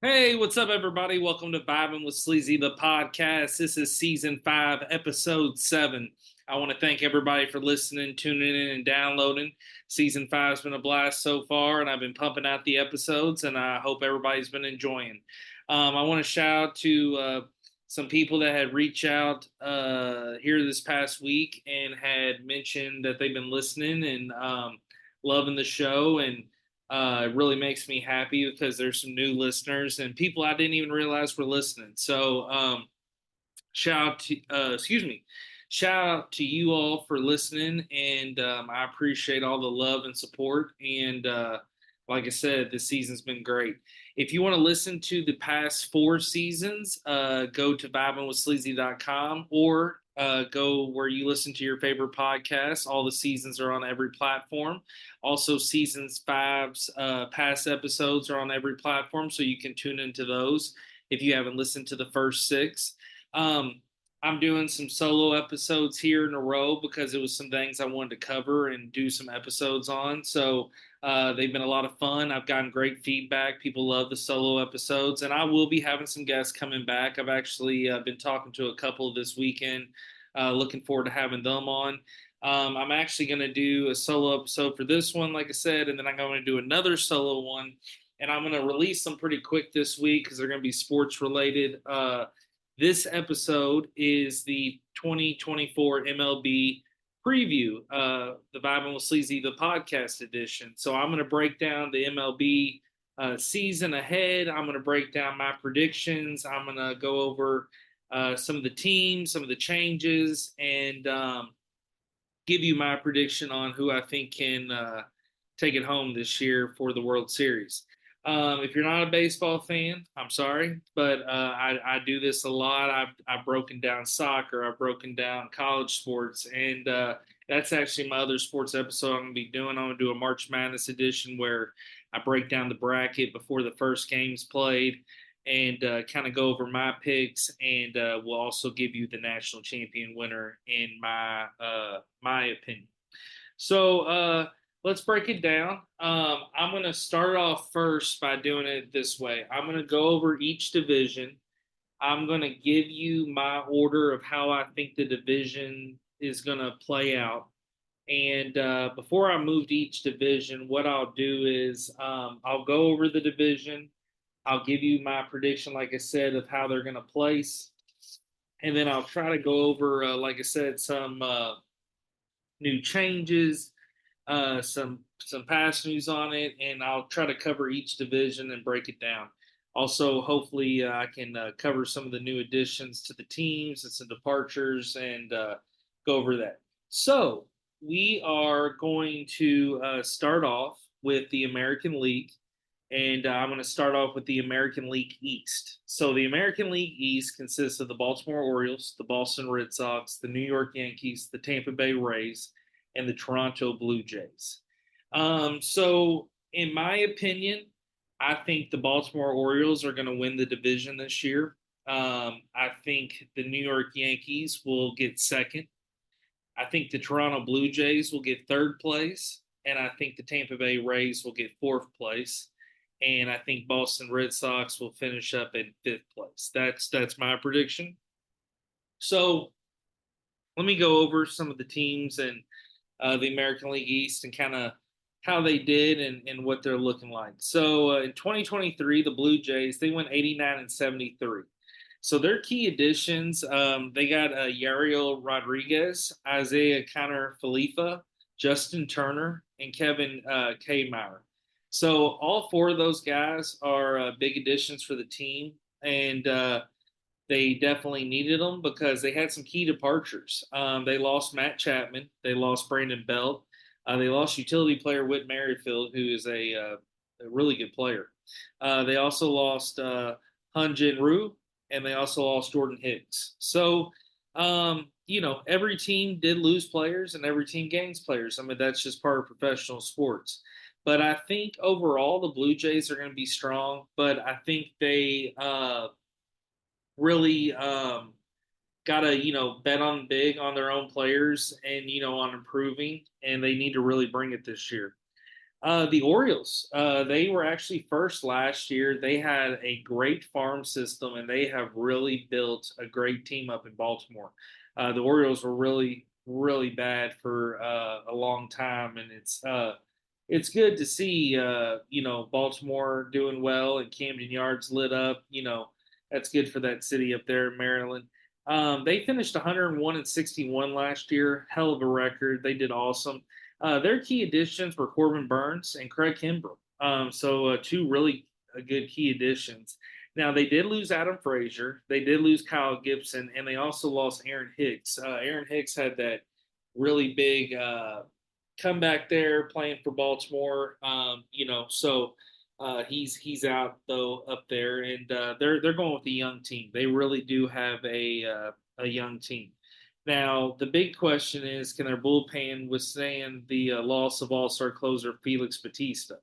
Hey, what's up, everybody? Welcome to Vibing with Sleazy, the podcast. This is season 5, episode 7. I want to thank everybody for listening, tuning in, and downloading. Season 5 has been a blast so far, and I've been pumping out the episodes, and I hope everybody's been enjoying. I want to shout out to some people that had reached out here this past week and had mentioned that they've been listening and loving the show. And it really makes me happy because there's some new listeners and people I didn't even realize were listening. So shout out to shout out to you all for listening, and I appreciate all the love and support. And like I said, this season's been great. If you want to listen to the past 4 seasons, go to vibingwithsleazy.com or go where you listen to your favorite podcasts. All the seasons are on every platform. Also, seasons five's past episodes are on every platform, so you can tune into those if you haven't listened to the first 6. Um, I'm doing some solo episodes here in a row because it was some things I wanted to cover and do some episodes on. So they've been a lot of fun. I've gotten great feedback. People love the solo episodes, and I will be having some guests coming back. I've actually been talking to a couple this weekend. Looking forward to having them on. I'm actually going to do a solo episode for this one, like I said, and then I'm going to do another solo one. And I'm going to release them pretty quick this week because they're going to be sports related. This episode is the 2024 MLB preview, the Vibing with Sleazy, the podcast edition. So I'm going to break down the MLB season ahead. I'm going to break down my predictions. I'm going to go over some of the teams, some of the changes, and give you my prediction on who I think can take it home this year for the World Series. If you're not a baseball fan, I'm sorry, but I do this a lot. I've broken down soccer, I've broken down college sports, and that's actually my other sports episode I'm going to be doing. I'm going to do a March Madness edition where I break down the bracket before the first game's played and kind of go over my picks, and we'll also give you the national champion winner in my opinion. So let's break it down. I'm going to start off first by doing it this way. I'm going to go over each division. I'm going to give you my order of how I think the division is going to play out. And before I move to each division, what I'll do is I'll go over the division. I'll give you my prediction, like I said, of how they're going to place. And then I'll try to go over, like I said, some new changes, some past news on it, and I'll try to cover each division and break it down. Also, hopefully, I can cover some of the new additions to the teams and some departures and go over that. So, we are going to start off with the American League, and I'm going to start off with the American League East. So, the American League East consists of the Baltimore Orioles, the Boston Red Sox, the New York Yankees, the Tampa Bay Rays, and the Toronto Blue Jays. So, in my opinion, I think the Baltimore Orioles are going to win the division this year. I think the New York Yankees will get second. I think the Toronto Blue Jays will get third place. And I think the Tampa Bay Rays will get fourth place. And I think Boston Red Sox will finish up in fifth place. That's my prediction. So let me go over some of the teams and the American League East and kind of how they did and what they're looking like. So in 2023, the Blue Jays, they went 89 and 73. So their key additions, they got Yariel Rodriguez, Isaiah Connor Falefa, Justin Turner, and Kevin Kmeyer. So all 4 of those guys are big additions for the team, and they definitely needed them because they had some key departures. They lost Matt Chapman, they lost Brandon Belt, they lost utility player Whit Merrifield, who is a really good player. They also lost Hun Jin Ryu, and they also lost Jordan Hicks. So, every team did lose players, and every team gains players. I mean, that's just part of professional sports. But I think overall the Blue Jays are going to be strong. But I think they really got to bet on big on their own players and on improving, and they need to really bring it this year. The Orioles, they were actually first last year. They had a great farm system, and they have really built a great team up in Baltimore. The Orioles were really, really bad for a long time, and it's good to see Baltimore doing well and Camden Yards lit up. That's good for that city up there in Maryland. They finished 101 and 61 last year, hell of a record. They did awesome. Their key additions were Corbin Burns and Craig Kimbrell. So two really good key additions. Now they did lose Adam Frazier, they did lose Kyle Gibson, and they also lost Aaron Hicks. Aaron Hicks had that really big comeback there playing for Baltimore. So he's out though up there, and they're going with the young team. They really do have a young team. Now, the big question is, can their bullpen withstand the loss of all-star closer Felix Batista?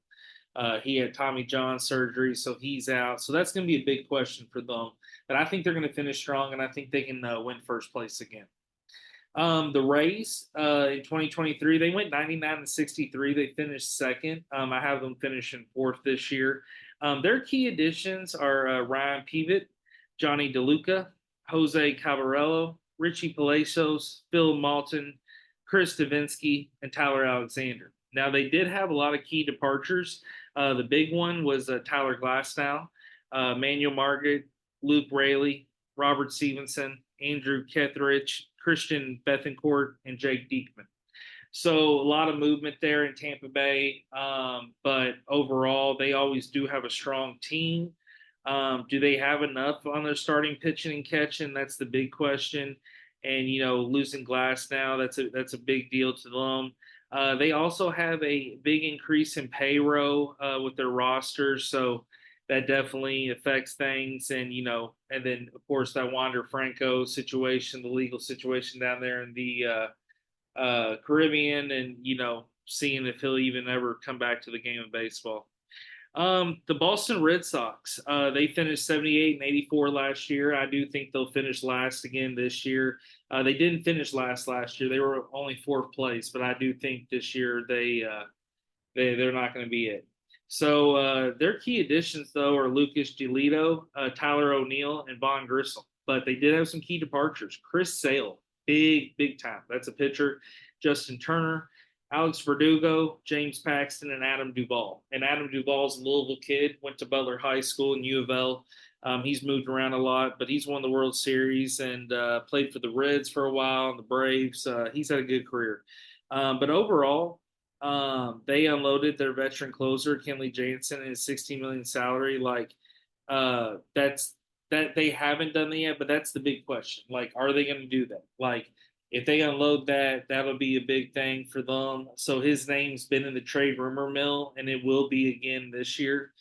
He had Tommy John surgery, so he's out. So that's going to be a big question for them. But I think they're going to finish strong, and I think they can win first place again. The Rays in 2023, they went 99 and 63. They finished second. I have them finishing fourth this year. Their key additions are Ryan Peavitt, Johnny DeLuca, Jose Cabarello, Richie Palacios, Phil Malton, Chris Davinsky, and Tyler Alexander. Now, they did have a lot of key departures. The big one was Tyler Glasnow, Manuel Margaret, Luke Raley, Robert Stevenson, Andrew Ketherich, Christian Bethencourt, and Jake Diekman. So a lot of movement there in Tampa Bay, but overall, they always do have a strong team. Do they have enough on their starting pitching and catching? That's the big question. And losing Glass now, that's a big deal to them. They also have a big increase in payroll with their rosters, so that definitely affects things. And then of course that Wander Franco situation, the legal situation down there in the Caribbean, and seeing if he'll even ever come back to the game of baseball. The Boston Red Sox, they finished 78 and 84 last year. I do think they'll finish last again this year. They didn't finish last year. They were only fourth place, but I do think this year they're not going to be it. So their key additions though are Lucas Giolito, Tyler O'Neill, and Vaughn Grissom. But they did have some key departures. Chris Sale, big time. That's a pitcher. Justin Turner, Alex Verdugo, James Paxton, and Adam Duvall. And Adam Duvall's a Louisville kid, went to Butler High School in U of L. He's moved around a lot, but he's won the World Series and played for the Reds for a while and the Braves. He's had a good career. But overall, they unloaded their veteran closer, Kenley Jansen, and his $16 million salary. That's that they haven't done that yet, but that's the big question. Are they going to do that? If they unload that, that'll be a big thing for them. So his name's been in the trade rumor mill, and it will be again this year.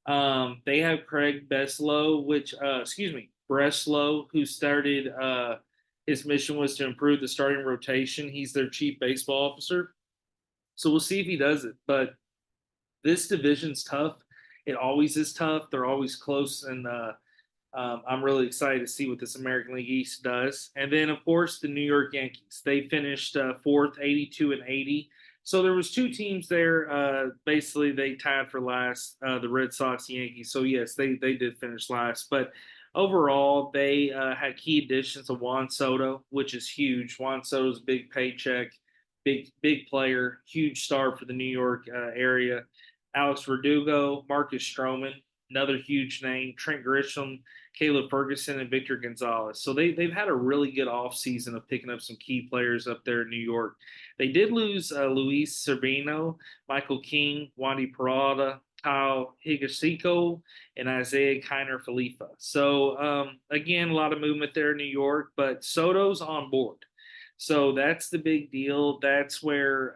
They have Craig Breslow, who started. His mission was to improve the starting rotation. He's their chief baseball officer. So we'll see if he does it. But this division's tough. It always is tough. They're always close, and I'm really excited to see what this American League East does. And then, of course, the New York Yankees. They finished fourth, 82 and 80. So there was two teams there. Basically, they tied for last, the Red Sox, Yankees. So, yes, they did finish last. But overall, they had key additions of Juan Soto, which is huge. Juan Soto's a big paycheck, big player, huge star for the New York area. Alex Verdugo, Marcus Stroman, another huge name, Trent Grisham, Caleb Ferguson, and Victor Gonzalez. So they've had a really good offseason of picking up some key players up there in New York. They did lose Luis Severino, Michael King, Wandy Peralta, Kyle Higashiko, and Isaiah Kiner Falefa. So, again, a lot of movement there in New York, but Soto's on board. So that's the big deal. That's where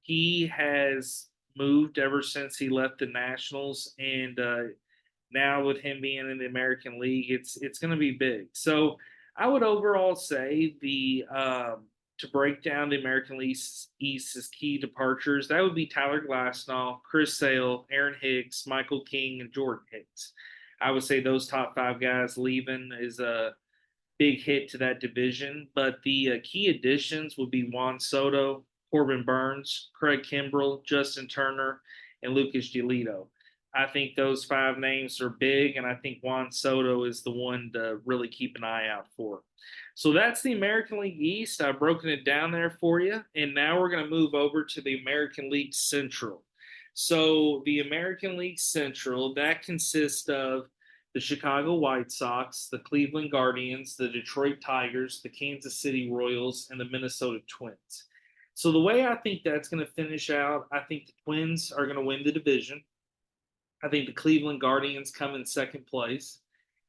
he has moved ever since he left the Nationals, and now with him being in the American League, it's going to be big. So I would overall say the to break down the American League East's key departures, that would be Tyler Glasnow, Chris Sale, Aaron Hicks, Michael King, and Jordan Hicks. I would say those top five guys leaving is a big hit to that division. But the key additions would be Juan Soto, Corbin Burns, Craig Kimbrell, Justin Turner, and Lucas Giolito. I think those 5 names are big, and I think Juan Soto is the one to really keep an eye out for. So that's the American League East. I've broken it down there for you, and now we're going to move over to the American League Central. So the American League Central, that consists of the Chicago White Sox, the Cleveland Guardians, the Detroit Tigers, the Kansas City Royals, and the Minnesota Twins. So the way I think that's going to finish out, I think the Twins are going to win the division. I think the Cleveland Guardians come in second place.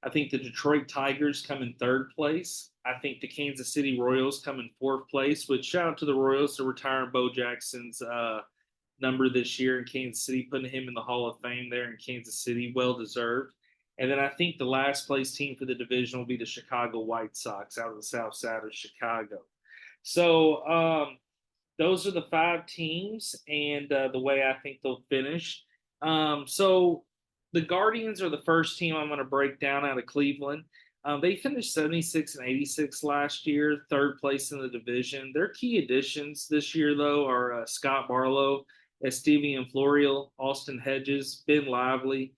I think the Detroit Tigers come in third place. I think the Kansas City Royals come in fourth place, which shout out to the Royals for retiring Bo Jackson's number this year in Kansas City, putting him in the Hall of Fame there in Kansas City, well deserved. And then I think the last place team for the division will be the Chicago White Sox out of the south side of Chicago. So those are the 5 teams and the way I think they'll finish. So the Guardians are the first team I'm going to break down out of Cleveland. They finished 76 and 86 last year, third place in the division. Their key additions this year, though, are Scott Barlow, Estevian Florial, Austin Hedges, Ben Lively,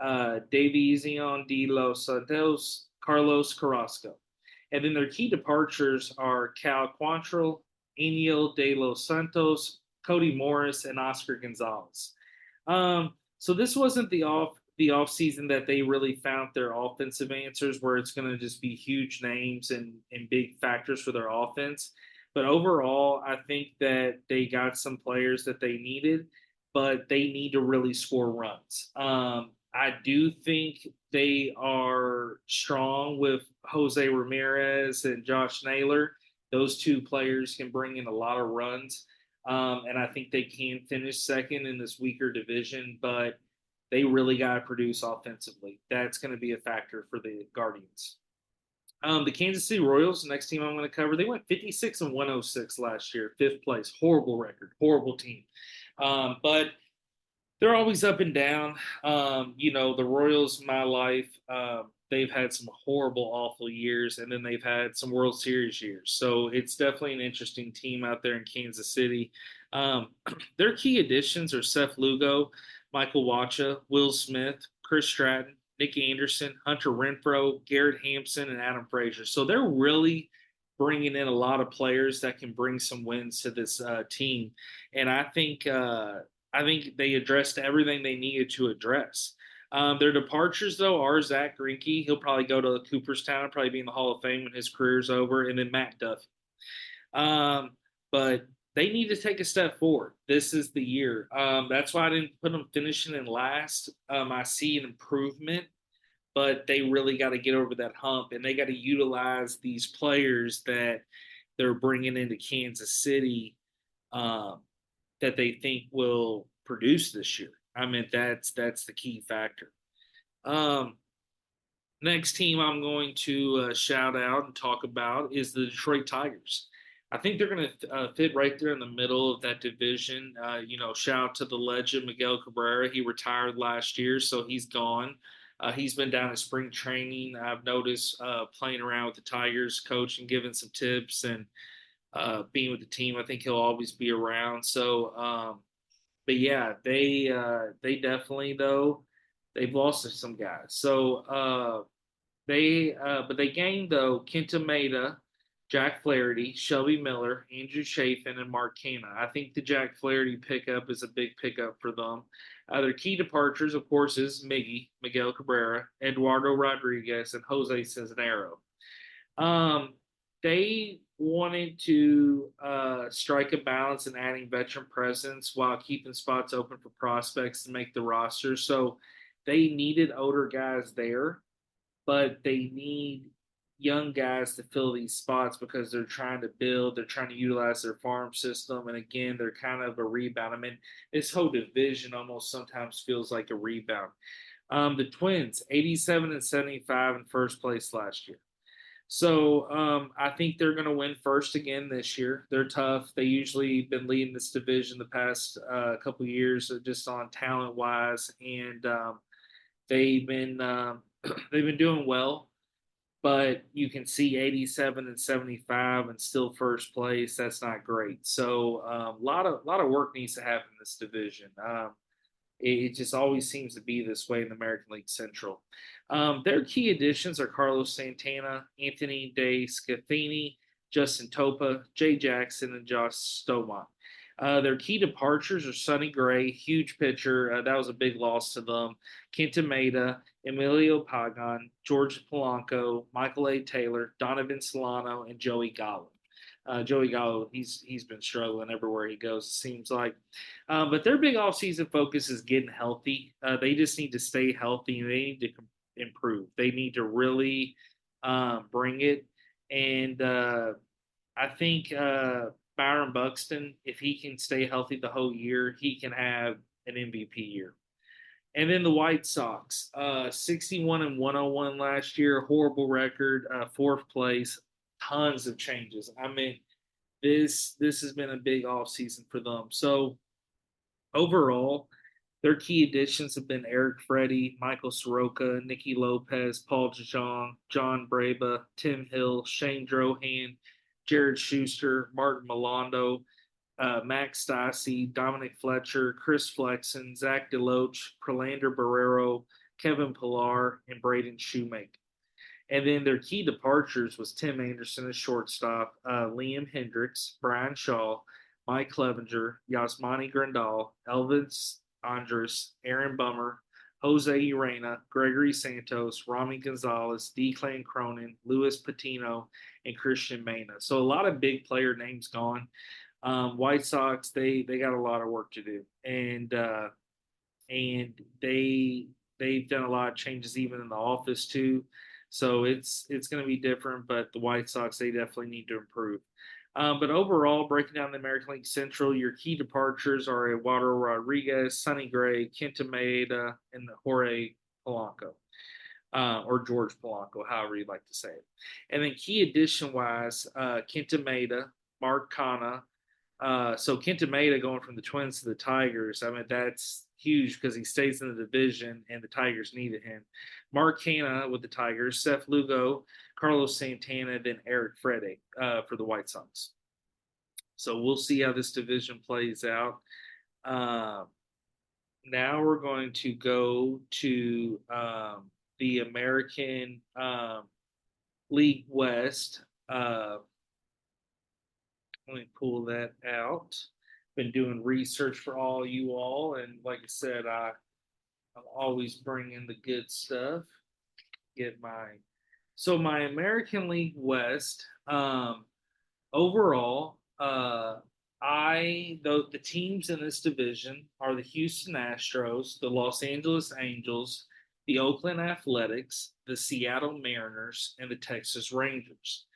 Davison de los Santos, Carlos Carrasco. And then their key departures are Cal Quantrill, Eniel de los Santos, Cody Morris, and Oscar Gonzalez. So this wasn't the off season that they really found their offensive answers, where it's going to just be huge names and big factors for their offense. But overall, I think that they got some players that they needed, but they need to really score runs. I do think they are strong with Jose Ramirez and Josh Naylor. Those 2 players can bring in a lot of runs. And I think they can finish second in this weaker division, but they really got to produce offensively. That's going to be a factor for the Guardians. The Kansas City Royals, the next team I'm going to cover, they went 56 and 106 last year, 5th place. Horrible record, horrible team. But they're always up and down. The Royals, my life, they've had some horrible, awful years, and then they've had some World Series years. So it's definitely an interesting team out there in Kansas City. Their key additions are Seth Lugo, Michael Wacha, Will Smith, Chris Stratton, Nick Anderson, Hunter Renfroe, Garrett Hampson, and Adam Frazier. So they're really bringing in a lot of players that can bring some wins to this team. And I think they addressed everything they needed to address. Their departures, though, are Zach Greinke. He'll probably go to Cooperstown, probably be in the Hall of Fame when his career's over, and then Matt Duffy. But they need to take a step forward. This is the year. That's why I didn't put them finishing in last. I see an improvement, but they really got to get over that hump, and they got to utilize these players that they're bringing into Kansas City that they think will produce this year. I mean, that's the key factor. Next team I'm going to shout out and talk about is the Detroit Tigers. I think they're going to fit right there in the middle of that division. Shout out to the legend Miguel Cabrera. He retired last year, so he's gone. He's been down at spring training. I've noticed playing around with the Tigers, coaching, giving some tips, and being with the team. I think he'll always be around. So, but yeah, they definitely, though, they've lost some guys. So but they gained, though, Kenta Maeda, Jack Flaherty, Shelby Miller, Andrew Chafin, and Mark Canha. I think the Jack Flaherty pickup is a big pickup for them. Their key departures, of course, is Miguel Cabrera, Eduardo Rodriguez, and Jose Cisnero. They wanted to strike a balance in adding veteran presence while keeping spots open for prospects to make the roster. So they needed older guys there, but they need young guys to fill these spots because they're trying to build, they're trying to utilize their farm system. And again, they're kind of a rebound. I mean, this whole division almost sometimes feels like a rebound. The Twins, 87 and 75 in first place last year. So I think they're going to win first again this year. They're tough. They usually been leading this division the past couple of years, just on talent wise, and they've been doing well. but you can see 87 and 75 and still first place. That's not great. So a lot of work needs to happen in this division. It just always seems to be this way in the American League Central. Their key additions are Carlos Santana, Anthony De Scaffini, Justin Topa, Jay Jackson, and Josh Stomont. Their key departures are Sonny Gray, huge pitcher. That was a big loss to them. Kenta Maeda, Emilio Pagan, George Polanco, Michael A. Taylor, Donovan Solano, and Joey Gallo. Joey Gallo, he's been struggling everywhere he goes, it seems like. But their big offseason focus is getting healthy. They just need to stay healthy. They need to improve. They need to really bring it. And I think Byron Buxton, if he can stay healthy the whole year, he can have an MVP year. And then the White Sox, 61 and 101 last year, horrible record, fourth place, tons of changes. I mean, this has been a big offseason for them. So overall, their key additions have been Eric Freddie, Michael Soroka, Nicky Lopez, Paul DeJong, John Braba, Tim Hill, Shane Drohan, Jared Schuster, Martin Milando, Max Stassi, Dominic Fletcher, Chris Flexen, Zach DeLoach, Prolander Barrero, Kevin Pillar, and Braden Shoemaker. And then their key departures was Tim Anderson as shortstop, Liam Hendricks, Brian Shaw, Mike Clevenger, Yasmani Grandal, Elvis Andrus, Aaron Bummer, Jose Urena, Gregory Santos, Rami Gonzalez, Declan Cronin, Luis Patino, and Christian Mena. So a lot of big player names gone. White Sox, they got a lot of work to do, and they've done a lot of changes even in the office too. So it's going to be different, but the White Sox, they definitely need to improve. But overall, breaking down the American League Central, your key departures are Eduardo Rodriguez, Sonny Gray, Kenta Maeda, and Jorge Polanco, or George Polanco, however you'd like to say it. And then key addition wise, Kenta Maeda, Mark Kana. So Kenta Maeda going from the Twins to the Tigers, I mean, that's huge because he stays in the division and the Tigers needed him. Mark Hanna with the Tigers, Seth Lugo, Carlos Santana, then Eric Freddie for the White Sox. So we'll see how this division plays out. Now we're going to go to the American League West. Let me pull that out. Been doing research for all you all, and like I said, I'm always bringing the good stuff. Get my American League West. Overall, the teams in this division are the Houston Astros, the Los Angeles Angels, the Oakland Athletics, the Seattle Mariners, and the Texas Rangers.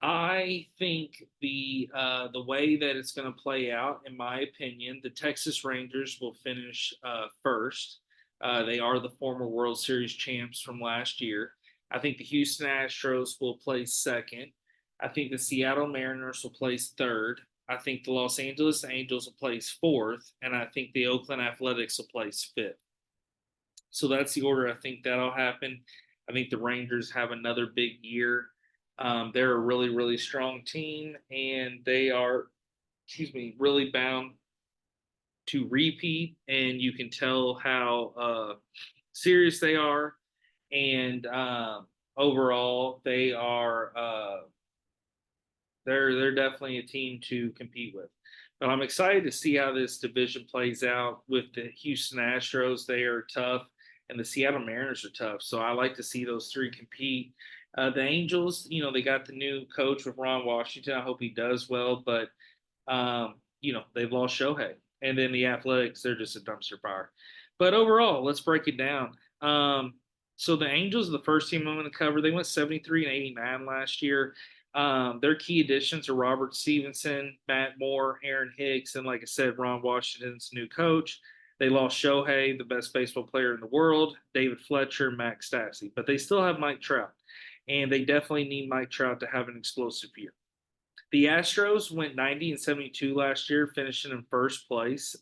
I think the way that it's going to play out, in my opinion, the Texas Rangers will finish first. They are the former World Series champs from last year. I think the Houston Astros will place second. I think the Seattle Mariners will place third. I think the Los Angeles Angels will place fourth, and I think the Oakland Athletics will place fifth. So that's the order I think that'll happen. I think the Rangers have another big year. They're a really, really strong team, and they are, really bound to repeat. And you can tell how serious they are. And overall, they're definitely a team to compete with. But I'm excited to see how this division plays out with the Houston Astros. They are tough, and the Seattle Mariners are tough. So I like to see those three compete. The Angels, they got the new coach with Ron Washington. I hope he does well, but they've lost Shohei, and then the Athletics, they're just a dumpster fire. But overall, let's break it down. So the Angels are the first team I'm going to cover. They went 73 and 89 last year. Their key additions are Robert Stevenson, Matt Moore, Aaron Hicks, and like I said, Ron Washington's new coach. They lost Shohei, the best baseball player in the world, David Fletcher, Max Stassi, but they still have Mike Trout, and they definitely need Mike Trout to have an explosive year. The Astros went 90 and 72 last year, finishing in first place.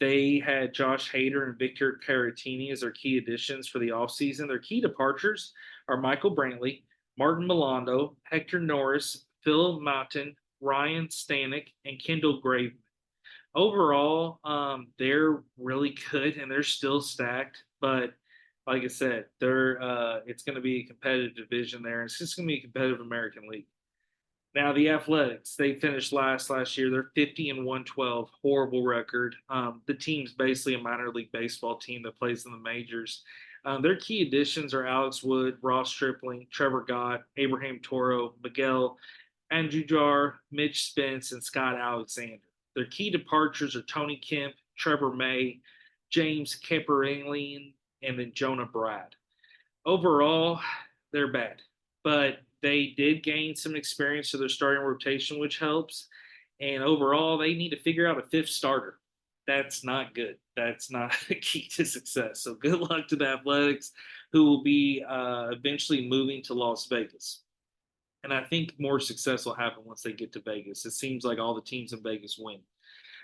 They had Josh Hader and Victor Caratini as their key additions for the offseason. Their key departures are Michael Brantley, Martin Milando, Hector Norris, Phil Mountain, Ryan Stanek, and Kendall Graveman. Overall, they're really good and they're still stacked. But like I said, they're it's going to be a competitive division there. It's just going to be a competitive American League. Now the Athletics, they finished last year. They're 50 and 112, horrible record. The team's basically a minor league baseball team that plays in the majors. Their key additions are Alex Wood, Ross Stripling, Trevor Gott, Abraham Toro, Miguel Andujar, Mitch Spence, and Scott Alexander. Their key departures are Tony Kemp, Trevor May, James Camperalian, and then Jonah Brad. Overall, they're bad, but they did gain some experience to their starting rotation, which helps. And overall, they need to figure out a fifth starter. That's not good. That's not a key to success. So good luck to the Athletics, who will be eventually moving to Las Vegas. And I think more success will happen once they get to Vegas. It seems like all the teams in Vegas win.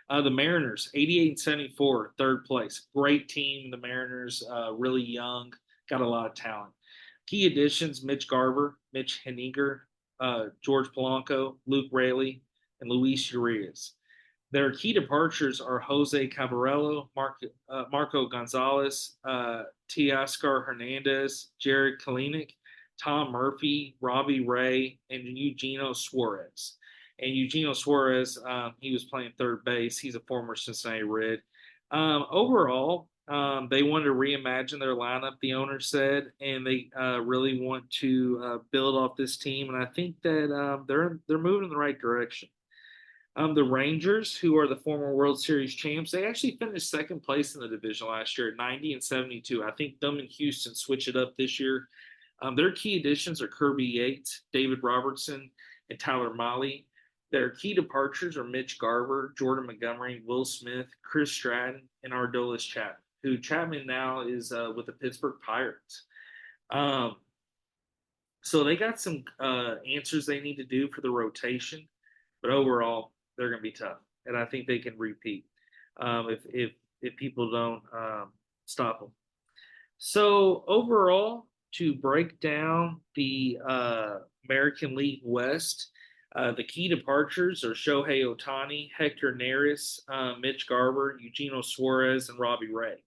The Mariners, 88 and 74, third place. Great team. The Mariners, really young, got a lot of talent. Key additions: Mitch Garver, Mitch Heniger, George Polanco, Luke Raley, and Luis Urias. Their key departures are Jose Cabarello, Marco Gonzalez, Teoscar Hernandez, Jared Kalinick, Tom Murphy, Robbie Ray, and Eugenio Suarez. And Eugenio Suarez, he was playing third base. He's a former Cincinnati Red. Overall, they wanted to reimagine their lineup, the owner said, and they really want to build off this team. And I think that they're moving in the right direction. The Rangers, who are the former World Series champs, they actually finished second place in the division last year at 90 and 72. I think them and Houston switch it up this year. Their key additions are Kirby Yates, David Robertson, and Tyler Mahle. Their key departures are Mitch Garver, Jordan Montgomery, Will Smith, Chris Stratton, and Ardolis Chapman, who Chapman now is with the Pittsburgh Pirates. Um, so they got some answers they need to do for the rotation, but overall they're going to be tough, and I think they can repeat if people don't stop them. So overall, to break down the American League West, the key departures are Shohei Ohtani, Hector Neris, Mitch Garver, Eugenio Suarez, and Robbie Ray.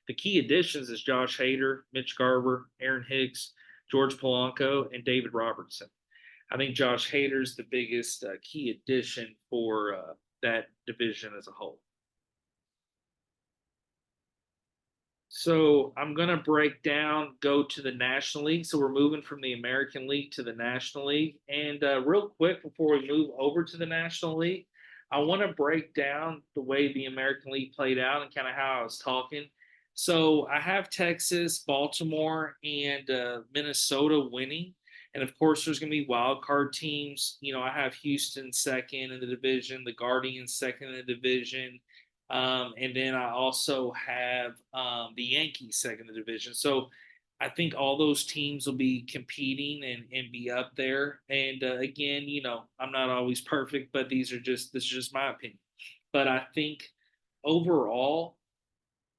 The key additions is Josh Hader, Mitch Garver, Aaron Hicks, George Polanco, and David Robertson. I think Josh Hader is the biggest key addition for that division as a whole. So I'm going to break down, go to the National League. So we're moving from the American League to the National League. And real quick, before we move over to the National League, I want to break down the way the American League played out and kind of how I was talking. So I have Texas, Baltimore, and Minnesota winning. And of course, there's going to be wild card teams. You know, I have Houston second in the division, the Guardians second in the division. And then I also have the Yankees second in the division. So I think all those teams will be competing and be up there. And again, you know, I'm not always perfect, but this is just my opinion. But I think overall,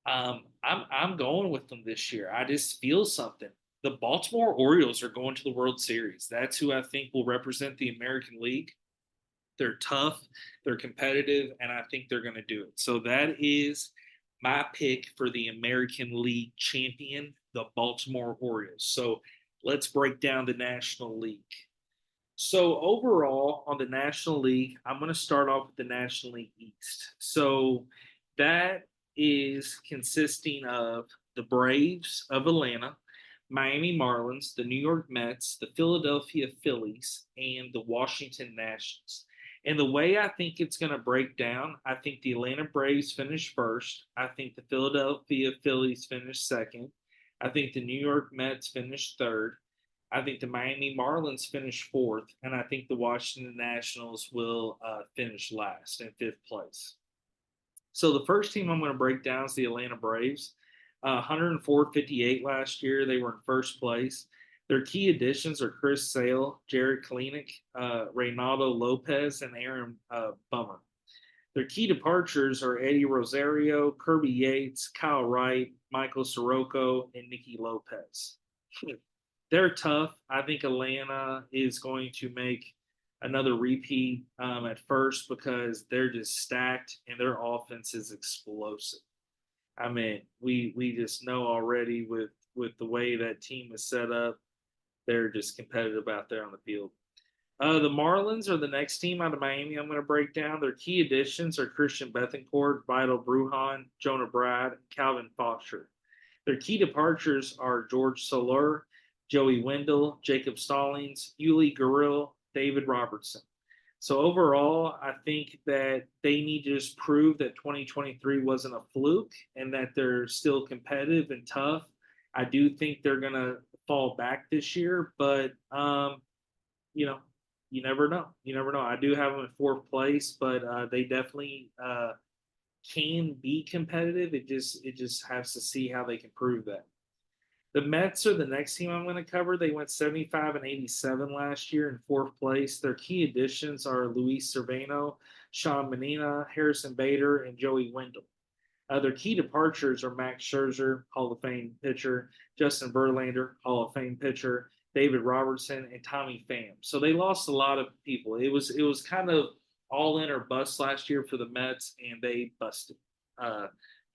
I'm going with them this year. I just feel something. The Baltimore Orioles are going to the World Series. That's who I think will represent the American League. They're tough, they're competitive, and I think they're going to do it. So that is my pick for the American League champion, the Baltimore Orioles. So let's break down the National League. So overall, on the National League, I'm going to start off with the National League East. So that is consisting of the Braves of Atlanta, Miami Marlins, the New York Mets, the Philadelphia Phillies, and the Washington Nationals. And the way I think it's going to break down, I think the Atlanta Braves finish first. I think the Philadelphia Phillies finish second. I think the New York Mets finish third. I think the Miami Marlins finish fourth. And I think the Washington Nationals will finish last in fifth place. So the first team I'm going to break down is the Atlanta Braves. 104-58 last year. They were in first place. Their key additions are Chris Sale, Jared Kalinick, Reynaldo Lopez, and Aaron Bummer. Their key departures are Eddie Rosario, Kirby Yates, Kyle Wright, Michael Soroka, and Nicky Lopez. they're tough. I think Atlanta is going to make another repeat at first because they're just stacked and their offense is explosive. I mean, we just know already with the way that team is set up, they're just competitive out there on the field. The Marlins are the next team out of Miami I'm going to break down. Their key additions are Christian Bethancourt, Vital Brujan, Jonah Brad, and Calvin Foster. Their key departures are George Soler, Joey Wendell, Jacob Stallings, Yuli Gurriel, David Robertson. So overall, I think that they need to just prove that 2023 wasn't a fluke and that they're still competitive and tough. I do think they're going to fall back this year, but you know, you never know. You never know. I do have them in fourth place, but they definitely can be competitive. It just has to see how they can prove that. The Mets are the next team I'm going to cover. They went 75 and 87 last year in fourth place. Their key additions are Luis Cervano, Sean Manina, Harrison Bader, and Joey Wendell. Their key departures are Max Scherzer, Hall of Fame pitcher, Justin Verlander, Hall of Fame pitcher, David Robertson, and Tommy Pham. So they lost a lot of people. It was kind of all in or bust last year for the Mets, and they busted.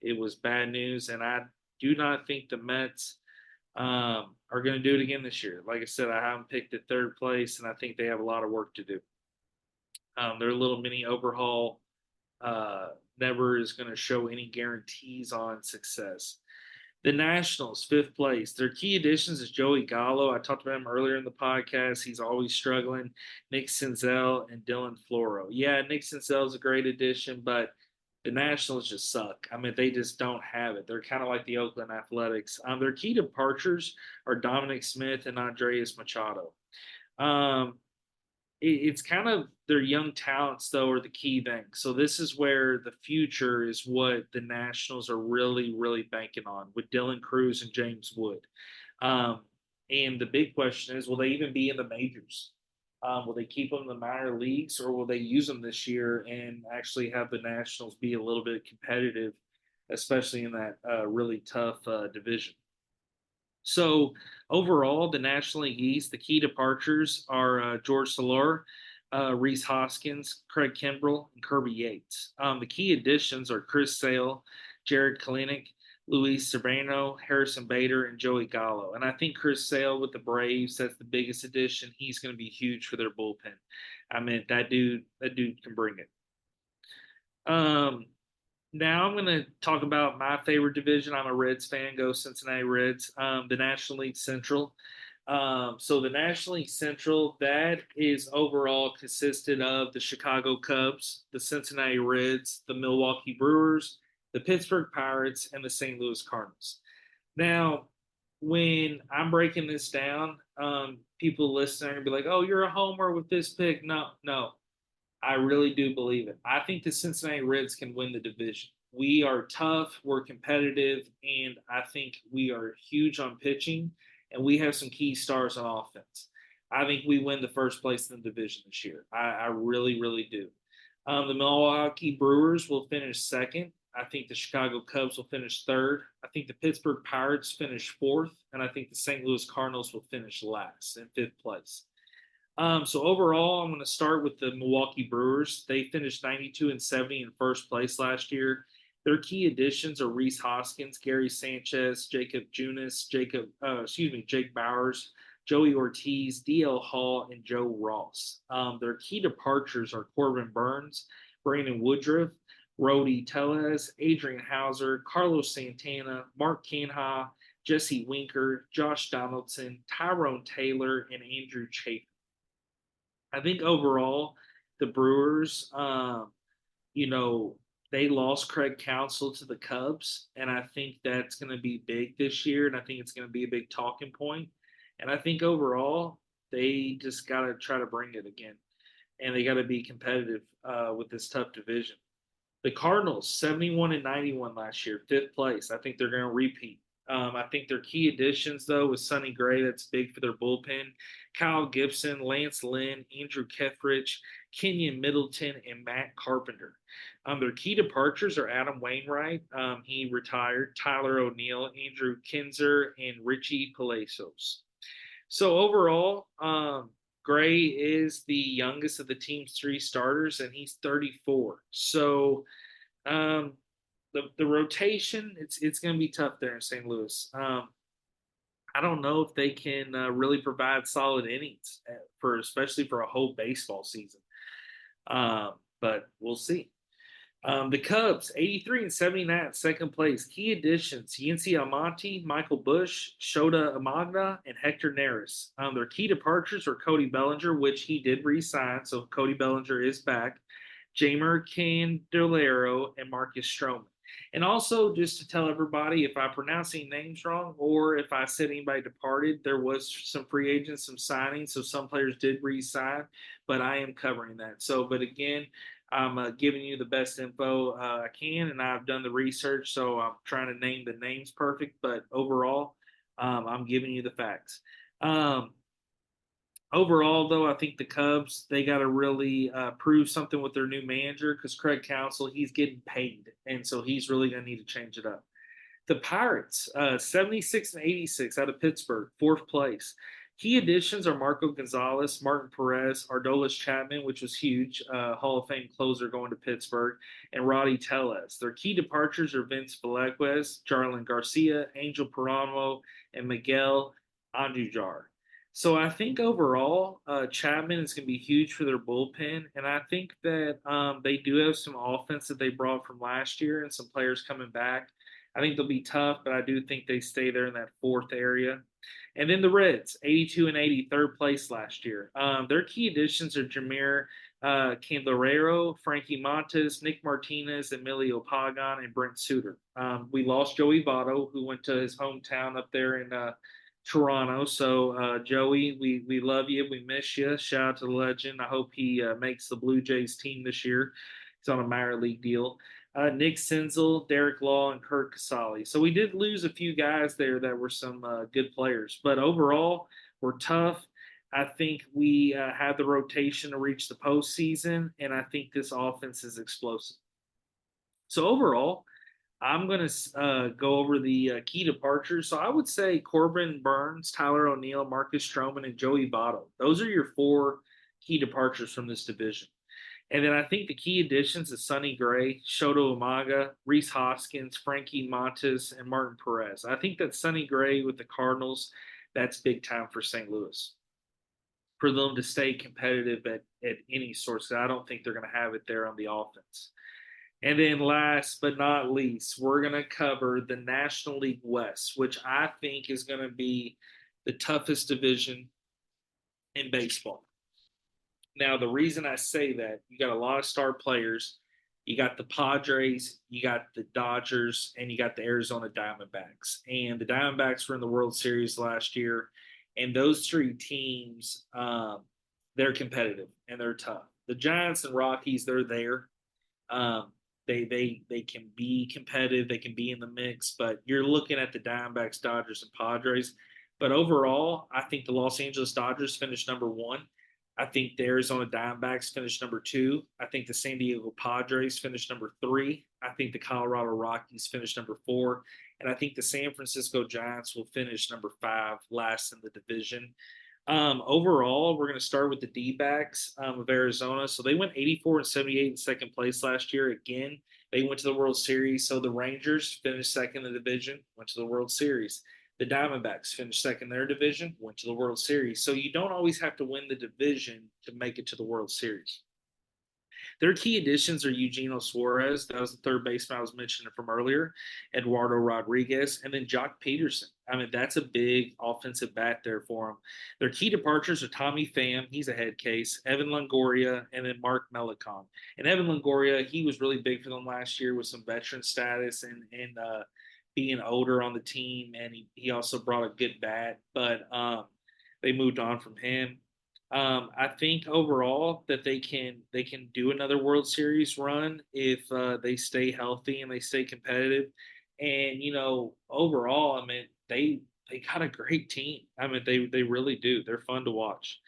It was bad news, and I do not think the Mets are going to do it again this year. Like I said, I have them picked at third place, and I think they have a lot of work to do. Their little mini overhaul never is going to show any guarantees on success. The Nationals, fifth place. Their key additions is Joey Gallo. I talked about him earlier in the podcast. He's always struggling. Nick Senzel and Dylan Floro. Yeah, Nick Senzel is a great addition, but the Nationals just suck. I mean, they just don't have it. They're kind of like the Oakland Athletics. Their key departures are Dominic Smith and Andreas Machado. Um, it's kind of their young talents though are the key thing. So this is where the future is what the Nationals are really banking on with Dylan Cruz and James Wood. Um, and the big question is, will they even be in the majors? Will they keep them in the minor leagues, or will they use them this year and actually have the Nationals be a little bit competitive, especially in that really tough division? So overall, the National League East, the key departures are George Soler, Reese Hoskins, Craig Kimbrell, and Kirby Yates. The key additions are Chris Sale, Jared Kalenic, Luis Cervano, Harrison Bader, and Joey Gallo. And I think Chris Sale with the Braves, that's the biggest addition. He's going to be huge for their bullpen. I mean, that dude can bring it. Um, Now I'm going to talk about my favorite division. I'm a Reds fan. Go Cincinnati Reds. The National League Central. So the National League Central, that is overall consisted of the Chicago Cubs, the Cincinnati Reds, the Milwaukee Brewers, the Pittsburgh Pirates, and the St. Louis Cardinals. Now, when I'm breaking this down, people listening are going to be like, "Oh, you're a homer with this pick." No, no. I really do believe it. I think the Cincinnati Reds can win the division. We are tough, we're competitive, and I think we are huge on pitching, and we have some key stars on offense. I think we win the first place in the division this year. I really do. The Milwaukee Brewers will finish second. I think the Chicago Cubs will finish third. I think the Pittsburgh Pirates finish fourth, and I think the St. Louis Cardinals will finish last in fifth place. So overall, I'm going to start with the Milwaukee Brewers. They finished 92 and 70 in first place last year. Their key additions are Reese Hoskins, Gary Sanchez, Jacob Junis, Jake Bowers, Joey Ortiz, DL Hall, and Joe Ross. Their key departures are Corbin Burns, Brandon Woodruff, Rody Tellez, Adrian Hauser, Carlos Santana, Mark Canha, Jesse Winker, Josh Donaldson, Tyrone Taylor, and Andrew Chafin. I think overall, the Brewers, you know, they lost Craig Counsell to the Cubs, and I think that's going to be big this year, and I think it's going to be a big talking point. And I think overall, they just got to try to bring it again, and they got to be competitive with this tough division. The Cardinals, 71 and 91 last year, fifth place. I think they're going to repeat. I think their key additions, though, with Sonny Gray, that's big for their bullpen. Kyle Gibson, Lance Lynn, Andrew Kefrich, Kenyon Middleton, and Matt Carpenter. Their key departures are Adam Wainwright. He retired. Tyler O'Neill, Andrew Kinzer, and Richie Palacios. So overall, Gray is the youngest of the team's three starters, and he's 34. So um, the rotation, it's going to be tough there in St. Louis. I don't know if they can really provide solid innings for especially for a whole baseball season. But we'll see. The Cubs, 83 and 79, second place. Key additions: Yency Almonte, Michael Bush, Shota Amagna, and Hector Neris. Their key departures are Cody Bellinger, which he did re-sign, so Cody Bellinger is back. Jamer Candelario and Marcus Stroman. And also, just to tell everybody, if I pronounce any names wrong or if I said anybody departed, there was some free agents, some signings, so some players did re-sign, but I am covering that. So, but again, I'm giving you the best info I can, and I've done the research, so I'm trying to name the names perfect. But overall, I'm giving you the facts. Um, Overall, though, I think the Cubs they got to really prove something with their new manager because Craig Counsell he's getting paid, and so he's really going to need to change it up. The Pirates, 76 and 86 out of Pittsburgh, fourth place. Key additions are Marco Gonzalez, Martin Perez, Ardolis Chapman, which was huge, Hall of Fame closer going to Pittsburgh, and Roddy Tellez. Their key departures are Vince Velasquez, Jarlin Garcia, Angel Peramo, and Miguel Andujar. So I think overall, Chapman is going to be huge for their bullpen, and I think that they do have some offense that they brought from last year and some players coming back. I think they'll be tough, but I do think they stay there in that fourth area. And then the Reds, 82 and 80, third place last year. Their key additions are Jameer Candelario, Frankie Montes, Nick Martinez, Emilio Pagan, and Brent Suter. We lost Joey Votto, who went to his hometown up there in Toronto. So, Joey, we love you. We miss you. Shout out to the legend. I hope he makes the Blue Jays team this year. He's on a minor league deal. Nick Senzel, Derek Law, and Kurt Casale. So we did lose a few guys there that were some good players, but overall, we're tough. I think we have the rotation to reach the postseason, and I think this offense is explosive. So overall, I'm going to go over the key departures. So I would say Corbin Burns, Tyler O'Neill, Marcus Stroman, and Joey Votto. Those are your four key departures from this division. And then I think the key additions is Sonny Gray, Shoto Umaga, Reese Hoskins, Frankie Montes, and Martin Perez. I think that Sonny Gray with the Cardinals, that's big time for St. Louis. For them to stay competitive at any source. I don't think they're going to have it there on the offense. And then last but not least, we're going to cover the National League West, which I think is going to be the toughest division in baseball. Now, the reason I say that, you got a lot of star players. You got the Padres, you got the Dodgers, and you got the Arizona Diamondbacks. And the Diamondbacks were in the World Series last year. And those three teams, they're competitive and they're tough. The Giants and Rockies, they're there. Um, they can be competitive, they can be in the mix, but you're looking at the Diamondbacks, Dodgers, and Padres. But overall, I think the Los Angeles Dodgers finished number one. I think the Arizona Diamondbacks finished number two. I think the San Diego Padres finished number three. I think the Colorado Rockies finished number four. And I think the San Francisco Giants will finish number five, last in the division. Overall, we're going to start with the D-backs of Arizona. So they went 84 and 78 in second place last year. Again, they went to the World Series. So the Rangers finished second in the division, went to the World Series. The Diamondbacks finished second in their division, went to the World Series. So you don't always have to win the division to make it to the World Series. Their key additions are Eugenio Suarez, that was the third baseman I was mentioning from earlier, Eduardo Rodriguez, and then Joc Pederson. I mean, that's a big offensive bat there for them. Their key departures are Tommy Pham, he's a head case, Evan Longoria, and then Mark Melicon. And Evan Longoria, he was really big for them last year with some veteran status and being older on the team, and he also brought a good bat, but they moved on from him. I think overall that they can do another World Series run if they stay healthy and they stay competitive. And overall, I mean they got a great team. I mean they really do. They're fun to watch.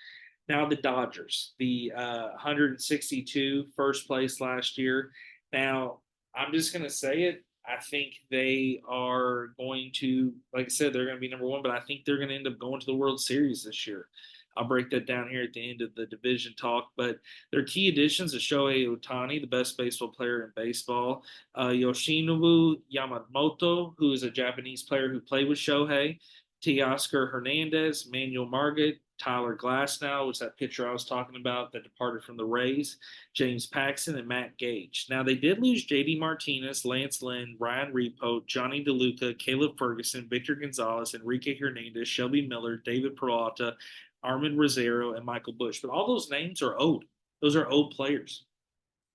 Now the Dodgers, the 162 first place last year. Now I'm just gonna say it. I think they are going to, like I said, they're going to be number one, but I think they're going to end up going to the World Series this year. I'll break that down here at the end of the division talk. But their key additions are Shohei Ohtani, the best baseball player in baseball, Yoshinobu Yamamoto, who is a Japanese player who played with Shohei, Teoscar Hernandez, Manuel Margot, Tyler Glasnow, which is that pitcher I was talking about that departed from the Rays, James Paxton, and Matt Gage. Now, they did lose J.D. Martinez, Lance Lynn, Ryan Repo, Johnny DeLuca, Caleb Ferguson, Victor Gonzalez, Enrique Hernandez, Shelby Miller, David Peralta, Armin Rosero, and Michael Bush. But all those names are old. Those are old players.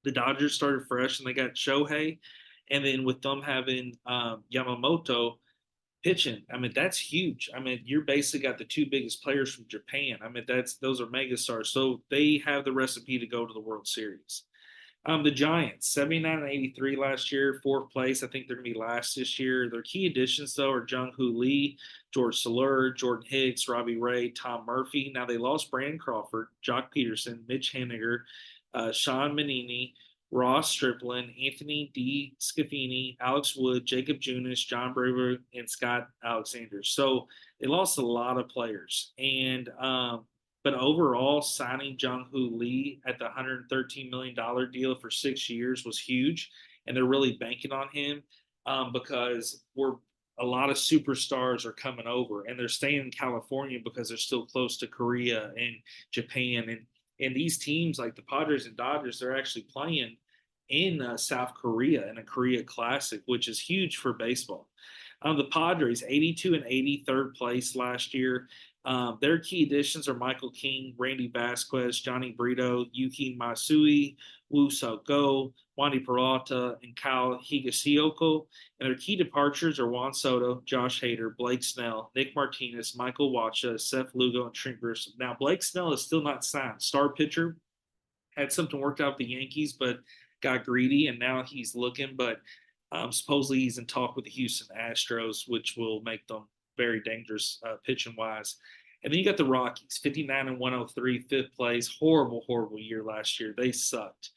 The Dodgers started fresh, and they got Shohei. And then with them having Yamamoto pitching, I mean, that's huge. I mean, you're basically got the two biggest players from Japan. I mean, those are megastars. So they have the recipe to go to the World Series. The Giants, 79 and 83 last year, fourth place. I think they're going to be last this year. Their key additions, though, are Jung Hoo Lee, George Soler, Jordan Hicks, Robbie Ray, Tom Murphy. Now, they lost Brandon Crawford, Jock Peterson, Mitch Haniger, Sean Manini, Ross Stripling, Anthony D. Scafini, Alex Wood, Jacob Junis, John Braver, and Scott Alexander. So they lost a lot of players. But overall, signing Jung Hoo Lee at the $113 million deal for 6 years was huge. And they're really banking on him because a lot of superstars are coming over and they're staying in California because they're still close to Korea and Japan. And these teams like the Padres and Dodgers, they're actually playing in South Korea in a Korea Classic, which is huge for baseball. The Padres, 82 and 80, third place last year. Their key additions are Michael King, Randy Vasquez, Johnny Brito, Yuki Masui, Woo So-go, Wandy Peralta, and Kyle Higashioka. And their key departures are Juan Soto, Josh Hader, Blake Snell, Nick Martinez, Michael Wacha, Seth Lugo, and Trent Grisham. Now, Blake Snell is still not signed. Star pitcher, had something worked out with the Yankees, but got greedy, and now he's looking. But supposedly he's in talk with the Houston Astros, which will make them very dangerous pitching wise. And then you got the Rockies, 59 and 103, fifth place. Horrible, horrible year last year. They sucked.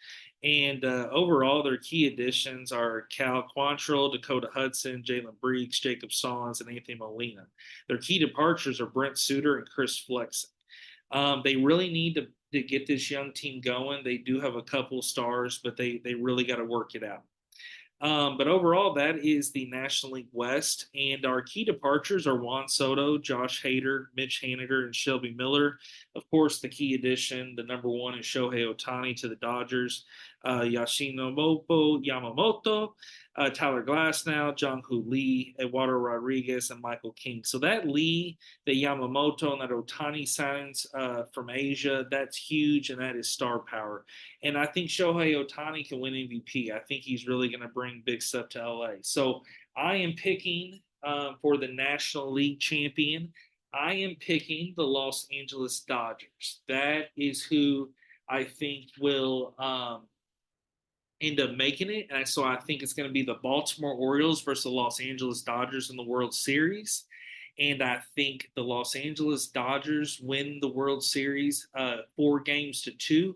And overall, their key additions are Cal Quantrill, Dakota Hudson, Jalen Breeks, Jacob Sons, and Anthony Molina. Their key departures are Brent Suter and Chris Flexen. They really need to get this young team going. They do have a couple stars, but they really got to work it out. But overall, that is the National League West. And our key departures are Juan Soto, Josh Hader, Mitch Haniger, and Shelby Miller. Of course, the key addition, the number one, is Shohei Ohtani to the Dodgers. Yoshinobu Yamamoto, Tyler Glasnow, Jung Hoo Lee, Eduardo Rodriguez, and Michael King. So that Lee, the Yamamoto, and that Ohtani signs from Asia, that's huge, and that is star power. And I think Shohei Ohtani can win MVP. I think he's really going to bring big stuff to LA. So I am picking for the National League champion. I am picking the Los Angeles Dodgers. That is who I think will end up making it. And so I think it's going to be the Baltimore Orioles versus the Los Angeles Dodgers in the World Series. And I think the Los Angeles Dodgers win the World Series 4-2.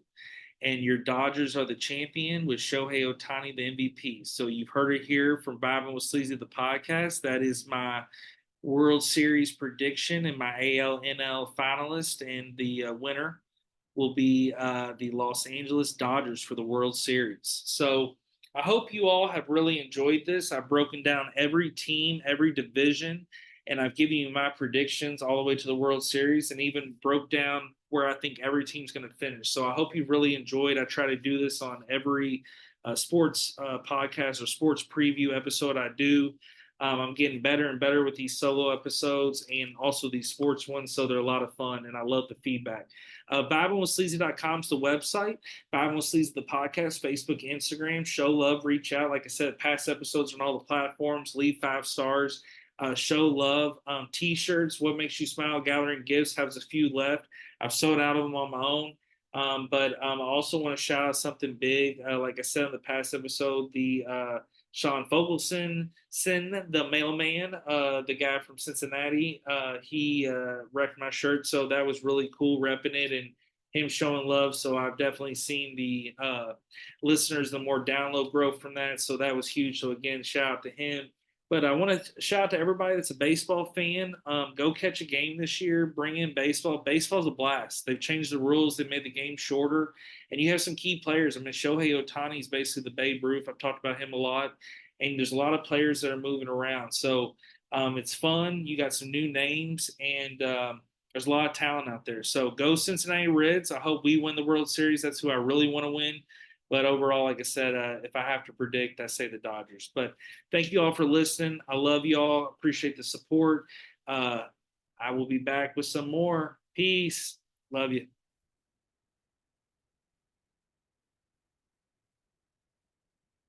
And your Dodgers are the champion with Shohei Ohtani, the MVP. So you've heard it here from Vibing with Sleazy, the podcast. That is my World Series prediction and my AL/NL finalist. And the winner will be the Los Angeles Dodgers for the World Series. So I hope you all have really enjoyed this. I've broken down every team, every division, and I've given you my predictions all the way to the World Series and even broke down where I think every team's going to finish. So I hope you really enjoyed. I try to do this on every sports podcast or sports preview episode I do. I'm getting better and better with these solo episodes and also these sports ones, so they're a lot of fun, and I love the feedback. VibingWithSleazy.com is the website. Vibing with Sleazy, the podcast, Facebook, Instagram. Show love, reach out. Like I said, past episodes on all the platforms. Leave 5 stars. Show love. T-shirts, What Makes You Smile, Gathering Gifts, has a few left. I've sold out of them on my own. But I also want to shout out something big. Like I said in the past episode, the Sean Fogelson, the mailman, the guy from Cincinnati, he wrecked my shirt. So that was really cool repping it. And him showing love. So I've definitely seen the listeners, the more download growth from that. So that was huge. So again, shout out to him. But I want to shout out to everybody that's a baseball fan. Go catch a game this year. Bring in baseball. Baseball's a blast. They've changed the rules. They made the game shorter, and you have some key players. I mean, Shohei Ohtani is basically the Babe Ruth. I've talked about him a lot, and there's a lot of players that are moving around. So it's fun. You got some new names, and there's a lot of talent out there. So go Cincinnati Reds. I hope we win the World Series. That's who I really want to win. But overall, like I said, if I have to predict, I say the Dodgers. But thank you all for listening. I love you all. Appreciate the support. I will be back with some more. Peace. Love you.